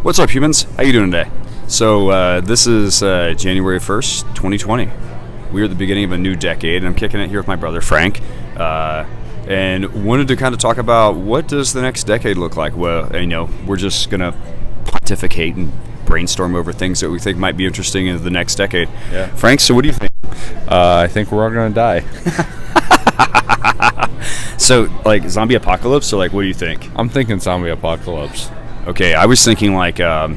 What's up, humans? How you doing today? So this is January 1st, 2020. We are at the beginning of a new decade, and I'm kicking it here with my brother Frank, and wanted to kind of talk about what does the next decade look like. Well, we're just gonna pontificate and brainstorm over things that we think might be interesting in the next decade. Yeah. Frank, so what do you think? I think we're all going to die. So, like, zombie apocalypse, or like, what do you think? I'm thinking zombie apocalypse. Okay, I was thinking like I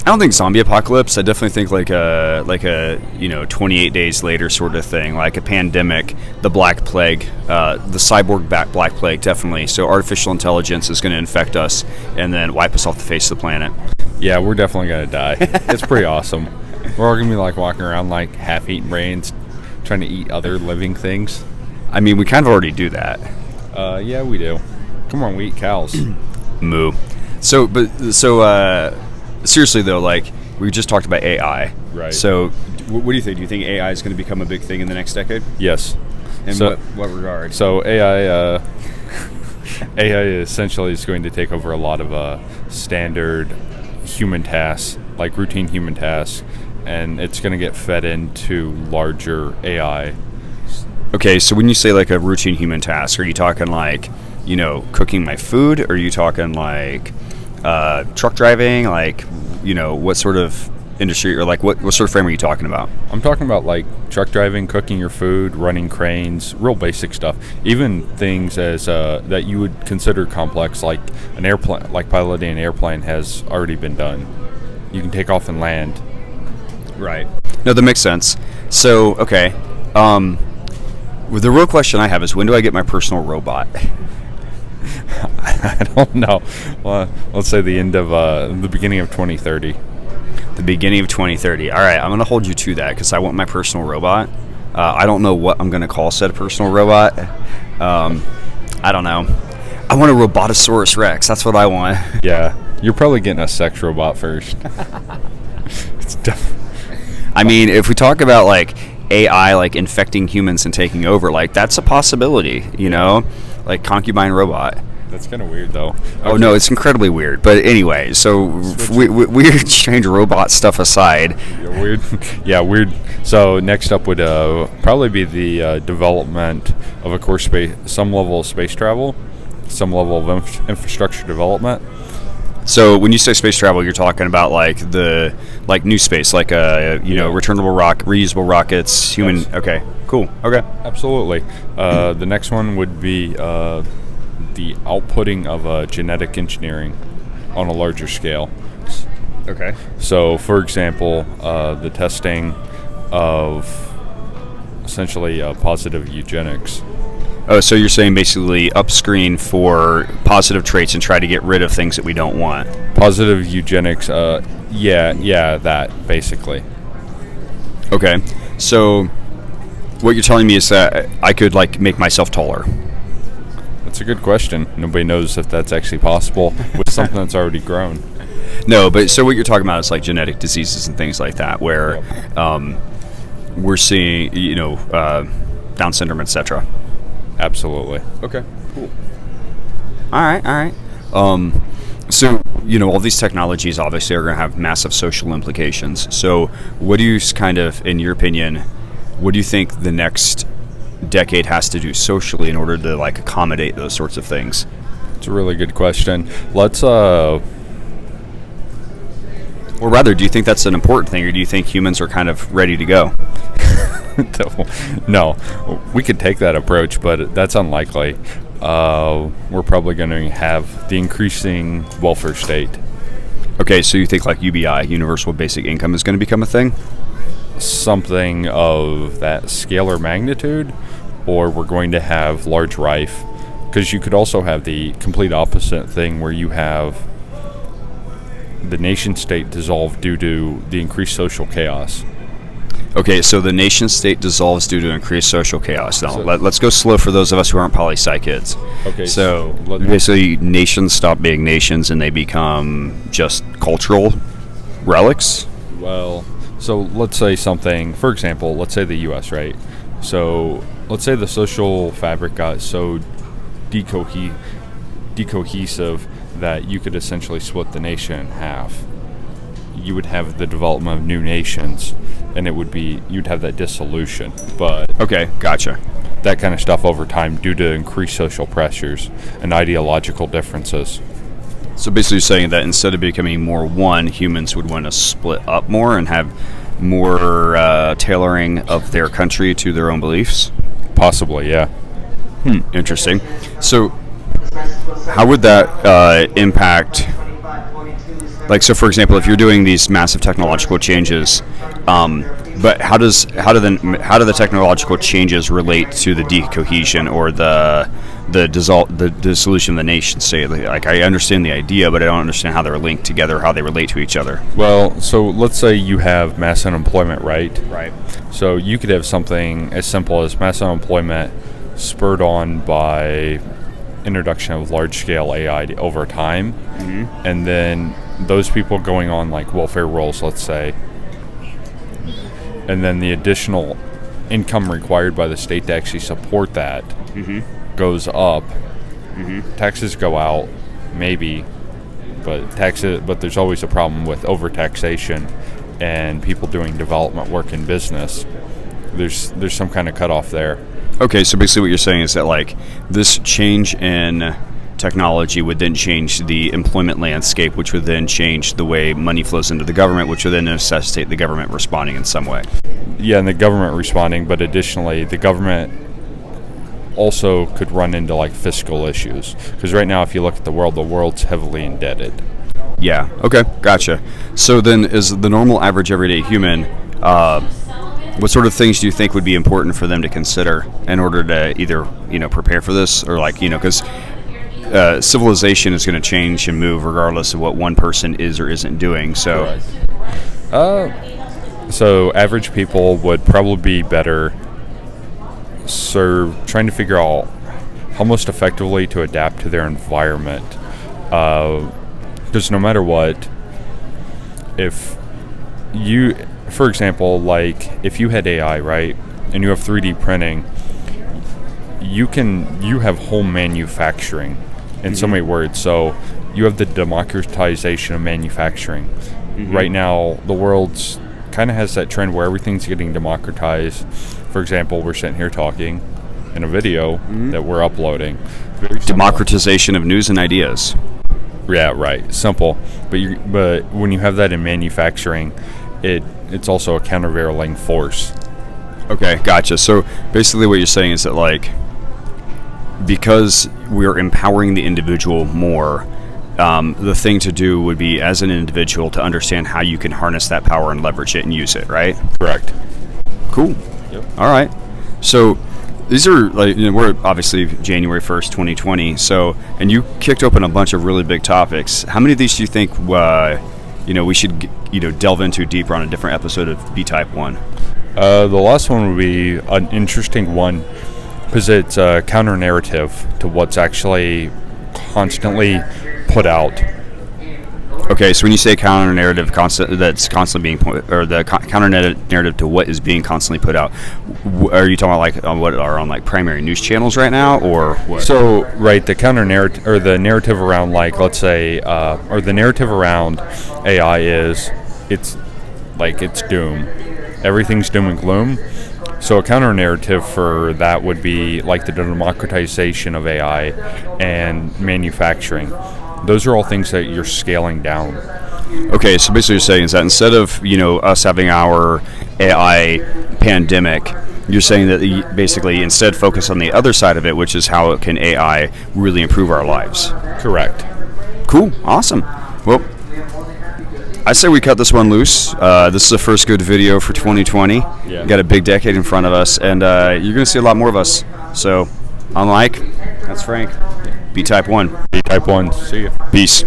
don't think zombie apocalypse. I definitely think like a 28 days later sort of thing, like a pandemic, the Black Plague, the cyborg Black Plague, definitely. So artificial intelligence is going to infect us and then wipe us off the face of the planet. Yeah, we're definitely going to die. It's pretty awesome. We're all going to be like walking around like half-eaten brains, trying to eat other living things. I mean, we kind of already do that. Yeah, we do. Come on, we eat cows. Moo. So seriously though, like we just talked about AI. Right. So what do you think? Do you think AI is going to become a big thing in the next decade? Yes. In So- what regard? So AI essentially is going to take over a lot of standard human tasks, like routine human tasks, and it's going to get fed into larger AI. Okay, so when you say like a routine human task, are you talking like, cooking my food? Or are you talking like truck driving? Like, what sort of industry, or like what sort of frame are you talking about? I'm talking about like truck driving, cooking your food, running cranes, real basic stuff. Even things as that you would consider complex, like an airplane, like piloting an airplane, has already been done. You can take off and land. Right. No, that makes sense. So, okay. Well, the real question I have is, when do I get my personal robot? I don't know. Well, let's say the beginning of 2030. The beginning of 2030. All right, I'm going to hold you to that because I want my personal robot. I don't know what I'm going to call said personal robot. I don't know. I want a Robotosaurus Rex. That's what I want. Yeah, you're probably getting a sex robot first. It's I mean, if we talk about like AI like infecting humans and taking over, like that's a possibility, like concubine robot. That's kind of weird though. Oh no, it's incredibly weird. But anyway, so weird, strange robot stuff aside. Yeah, weird. Yeah, weird. So next up would probably be the development of course, some level of space travel, some level of infrastructure development. So when you say space travel, you're talking about like new space, like returnable reusable rockets, human. Yes. Okay, cool. Okay. Absolutely. The next one would be the outputting of genetic engineering on a larger scale. Okay. So, for example, the testing of essentially positive eugenics. Oh, so you're saying basically upscreen for positive traits and try to get rid of things that we don't want. Positive eugenics, yeah, that, basically. Okay. So what you're telling me is that I could like make myself taller. That's a good question. Nobody knows if that's actually possible with something that's already grown. No, but so what you're talking about is like genetic diseases and things like that, where we're seeing, Down syndrome, etc. Absolutely. Okay, cool. All right. So, all these technologies obviously are going to have massive social implications. So, what do you kind of, in your opinion, what do you think the next decade has to do socially in order to like accommodate those sorts of things? It's a really good question. Let's Or rather, do you think that's an important thing, or do you think humans are kind of ready to go? No, we could take that approach, but that's unlikely. We're probably going to have the increasing welfare state. Okay, so you think like UBI, universal basic income, is going to become a thing? Something of that scalar magnitude, or we're going to have large rife, because you could also have the complete opposite thing where you have the nation state dissolve due to the increased social chaos. Okay, so the nation state dissolves due to increased social chaos. Now, let's go slow for those of us who aren't poli-sci kids. Okay, So basically, nations stop being nations and they become just cultural relics? well, so let's say something, for example, let's say the U.S., right? So let's say the social fabric got so decohesive that you could essentially split the nation in half. You would have the development of new nations, and you'd have that dissolution. But Okay, gotcha. that kind of stuff over time due to increased social pressures and ideological differences. So basically, you're saying that instead of becoming more one, humans would want to split up more and have more tailoring of their country to their own beliefs. Possibly, yeah. Interesting. So, how would that impact? Like, so for example, if you're doing these massive technological changes, but how do the technological changes relate to the decohesion or the dissolution of the nation state? Like, I understand the idea, but I don't understand how they're linked together, how they relate to each other. Well, so let's say you have mass unemployment, right? Right. So you could have something as simple as mass unemployment spurred on by introduction of large-scale AI over time, and then those people going on like welfare rolls, let's say, and then the additional income required by the state to actually support that goes up. Taxes go out, maybe, but there's always a problem with overtaxation and people doing development work in business. There's some kind of cutoff there. Okay, so basically what you're saying is that, like, this change in technology would then change the employment landscape, which would then change the way money flows into the government, which would then necessitate the government responding in some way. Yeah, and the government responding, but additionally, the government also could run into, like, fiscal issues. Because right now, if you look at the world's heavily indebted. Yeah, okay, gotcha. So then, is the normal, average, everyday human, what sort of things do you think would be important for them to consider in order to either, prepare for this, or because civilization is going to change and move regardless of what one person is or isn't doing. So, so average people would probably be better served trying to figure out how most effectively to adapt to their environment. Because no matter what, if you, for example, like if you had AI, right, and you have 3D printing, you have home manufacturing in so many words. So you have the democratization of manufacturing. Right now, the world's kind of has that trend where everything's getting democratized. For example, we're sitting here talking in a video that we're uploading. Democratization of news and ideas. Yeah, right. Simple. But when you have that in manufacturing, it's also a countervailing force. Okay, gotcha. So basically what you're saying is that, like, because we're empowering the individual more, the thing to do would be, as an individual, to understand how you can harness that power and leverage it and use it, right? Correct. Cool. Yep. All right. So these are, like, we're obviously January 1st, 2020. So, and you kicked open a bunch of really big topics. How many of these do you think, we should, delve into deeper on a different episode of B-Type 1? The last one would be an interesting one because it's a counter-narrative to what's actually constantly put out. Okay, so when you say counter-narrative that's constantly being or the counter-narrative to what is being constantly put out, are you talking about, like, on what are on, like, primary news channels right now, or what? So, right, the counter-narrative, or the narrative around, like, let's say, or the narrative around AI is, it's doom. Everything's doom and gloom. So a counter-narrative for that would be, like, the democratization of AI and manufacturing. Those are all things that you're scaling down. Okay, so basically you're saying is that instead of, us having our AI pandemic, you're saying that basically instead focus on the other side of it, which is how can AI really improve our lives. Correct. Cool. Awesome. Well, I say we cut this one loose. This is the first good video for 2020. Yeah. We got a big decade in front of us, and you're going to see a lot more of us. So, I'm Mike. That's Frank. B-Type 1. B-Type 1. See ya. Peace.